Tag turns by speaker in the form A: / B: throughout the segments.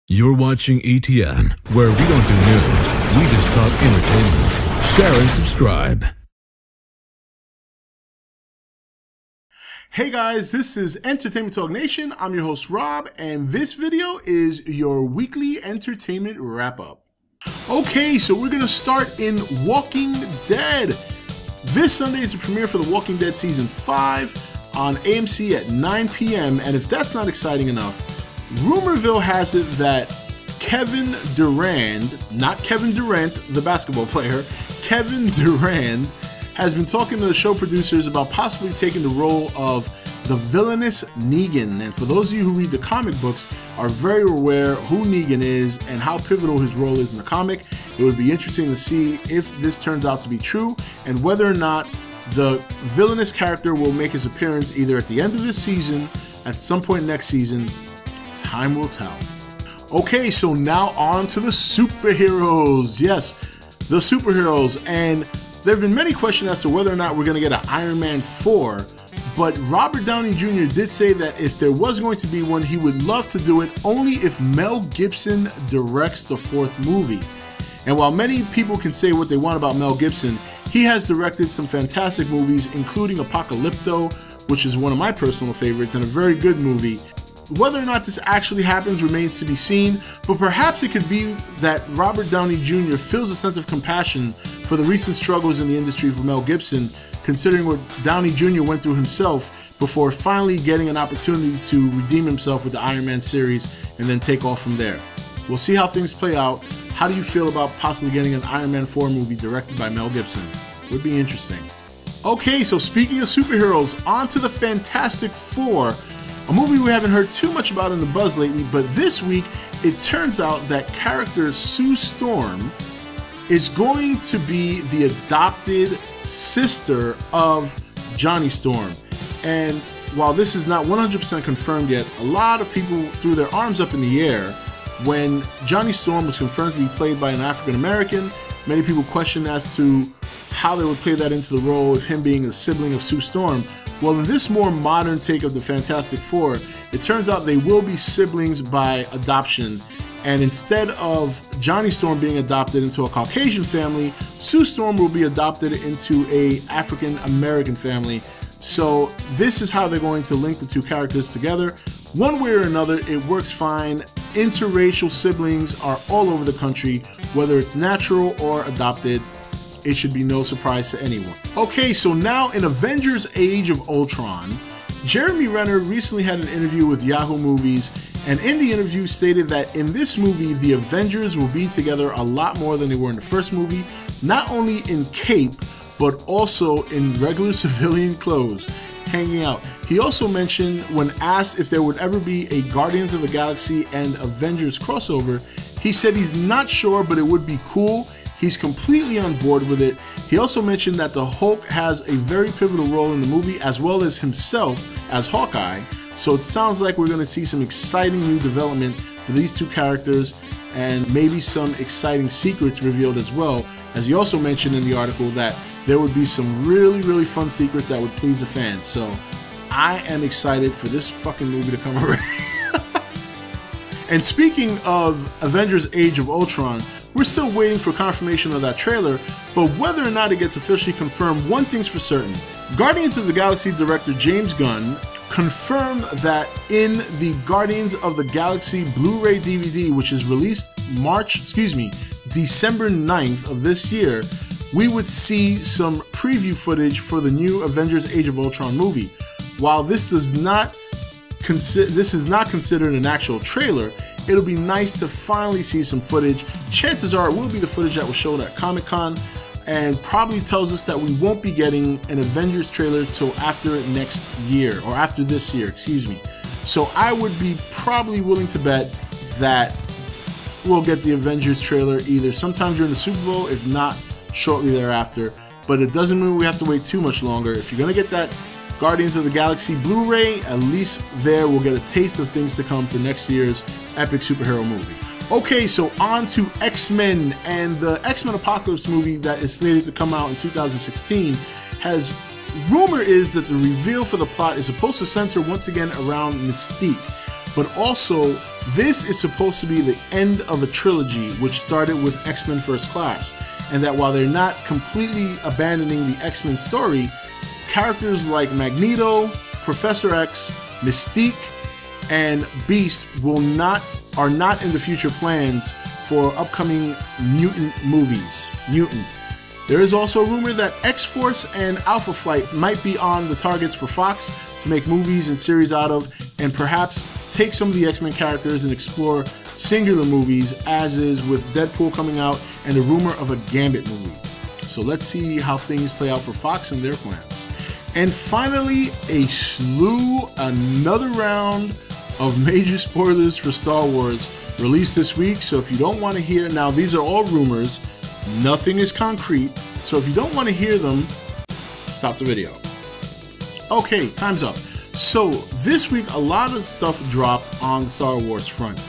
A: You're watching E.T.N, where we don't do news, we just talk entertainment. Share and subscribe.
B: Hey guys, this is Entertainment Talk Nation. I'm your host Rob, and this video is your weekly entertainment wrap-up. Okay, so we're gonna start in Walking Dead. This Sunday is the premiere for The Walking Dead Season 5 on AMC at 9 p.m. And if that's not exciting enough, Rumorville has it that Kevin Durand, not Kevin Durant, the basketball player, Kevin Durand, has been talking to the show producers about possibly taking the role of the villainous Negan. And for those of you who read the comic books are very aware who Negan is and how pivotal his role is in the comic. It would be interesting to see if this turns out to be true and whether or not the villainous character will make his appearance either at the end of this season, at some point next season. Time will tell. Okay, so now on to the superheroes. Yes, the superheroes. And there have been many questions as to whether or not we're going to get an Iron Man 4. But Robert Downey Jr. did say that if there was going to be one, he would love to do it only if Mel Gibson directs the fourth movie. And while many people can say what they want about Mel Gibson, he has directed some fantastic movies, including Apocalypto, which is one of my personal favorites and a very good movie. Whether or not this actually happens remains to be seen, but perhaps it could be that Robert Downey Jr. feels a sense of compassion for the recent struggles in the industry for Mel Gibson, considering what Downey Jr. went through himself before finally getting an opportunity to redeem himself with the Iron Man series and then take off from there. We'll see how things play out. How do you feel about possibly getting an Iron Man 4 movie directed by Mel Gibson? Would be interesting. Okay, so speaking of superheroes, on to the Fantastic Four. A movie we haven't heard too much about in the buzz lately, but this week it turns out that character Sue Storm is going to be the adopted sister of Johnny Storm. And while this is not 100% confirmed yet, a lot of people threw their arms up in the air when Johnny Storm was confirmed to be played by an African American. Many people questioned as to how they would play that into the role of him being a sibling of Sue Storm. Well, in this more modern take of the Fantastic Four, it turns out they will be siblings by adoption. And instead of Johnny Storm being adopted into a Caucasian family, Sue Storm will be adopted into a African American family. So this is how they're going to link the two characters together. One way or another, it works fine. Interracial siblings are all over the country, whether it's natural or adopted. It should be no surprise to anyone. Okay, so now in Avengers Age of Ultron, Jeremy Renner recently had an interview with Yahoo Movies, and in the interview stated that in this movie, the Avengers will be together a lot more than they were in the first movie, not only in cape, but also in regular civilian clothes, hanging out. He also mentioned, when asked if there would ever be a Guardians of the Galaxy and Avengers crossover, he said he's not sure, but it would be cool. He's completely on board with it. He also mentioned that the Hulk has a very pivotal role in the movie, as well as himself as Hawkeye. So it sounds like we're going to see some exciting new development for these two characters and maybe some exciting secrets revealed as well. As he also mentioned in the article that there would be some really fun secrets that would please the fans. So I am excited for this fucking movie to come already. And speaking of Avengers Age of Ultron, we're still waiting for confirmation of that trailer, but whether or not it gets officially confirmed, one thing's for certain. Guardians of the Galaxy director James Gunn confirmed that in the Guardians of the Galaxy Blu Ray DVD, which is released December 9th of this year, we would see some preview footage for the new Avengers Age of Ultron movie. While this is not considered an actual trailer, it'll be nice to finally see some footage. Chances are it will be the footage that was shown at Comic-Con, and probably tells us that we won't be getting an Avengers trailer till after next year, or after this year, excuse me. So I would be probably willing to bet that we'll get the Avengers trailer either sometime during the Super Bowl, if not shortly thereafter. But it doesn't mean we have to wait too much longer. If you're gonna get that Guardians of the Galaxy Blu Ray, at least there we'll get a taste of things to come for next year's epic superhero movie. Okay, so on to X-Men, and the Xmen Apocalypse movie that is slated to come out in 2016 has, rumor is that the reveal for the plot is supposed to center once again around Mystique, but also This is supposed to be the end of a trilogy which started with X-Men First Class, and that while they're not completely abandoning the X-Men story, characters like Magneto, Professor X, Mystique, and Beast are not in the future plans for upcoming mutant movies. There is also a rumor that X-Force and Alpha Flight might be on the targets for Fox to make movies and series out of, and perhaps take some of the X-Men characters and explore singular movies, as is with Deadpool coming out and the rumor of a Gambit movie. So let's see how things play out for Fox and their plans. And finally, another round of major spoilers for Star Wars released this week. So if you don't want to hear, now these are all rumors, nothing is concrete, so if you don't want to hear them, stop the video. Okay, time's up. So this week a lot of stuff dropped on the Star Wars front.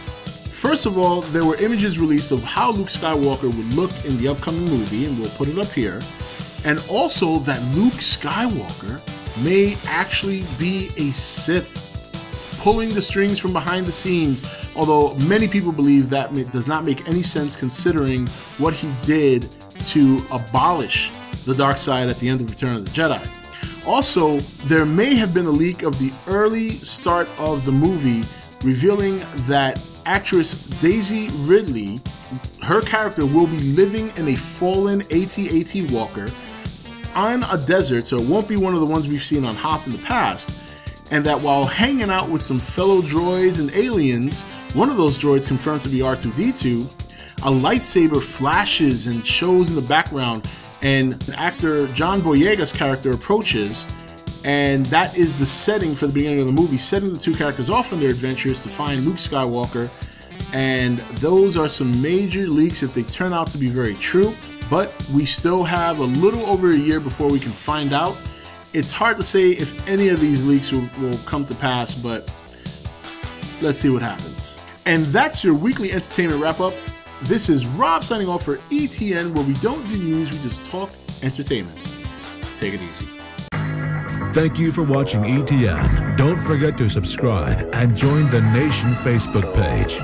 B: First of all, there were images released of how Luke Skywalker would look in the upcoming movie, and we'll put it up here. And also that Luke Skywalker may actually be a Sith, pulling the strings from behind the scenes, although many people believe that does not make any sense considering what he did to abolish the dark side at the end of Return of the Jedi. Also, there may have been a leak of the early start of the movie revealing that actress Daisy Ridley, her character will be living in a fallen AT-AT walker on a desert, so it won't be one of the ones we've seen on Hoth in the past, and that while hanging out with some fellow droids and aliens, one of those droids confirmed to be R2-D2, a lightsaber flashes and shows in the background, and actor John Boyega's character approaches, and that is the setting for the beginning of the movie, setting the two characters off on their adventures to find Luke Skywalker. And those are some major leaks if they turn out to be very true, but we still have a little over a year before we can find out. It's hard to say if any of these leaks will come to pass, but let's see what happens. And that's your weekly entertainment wrap-up. This is Rob signing off for E.T.N, where we don't do news, we just talk entertainment. Take it easy.
A: Thank you for watching E.T.N. Don't forget to subscribe and join the Nation Facebook page.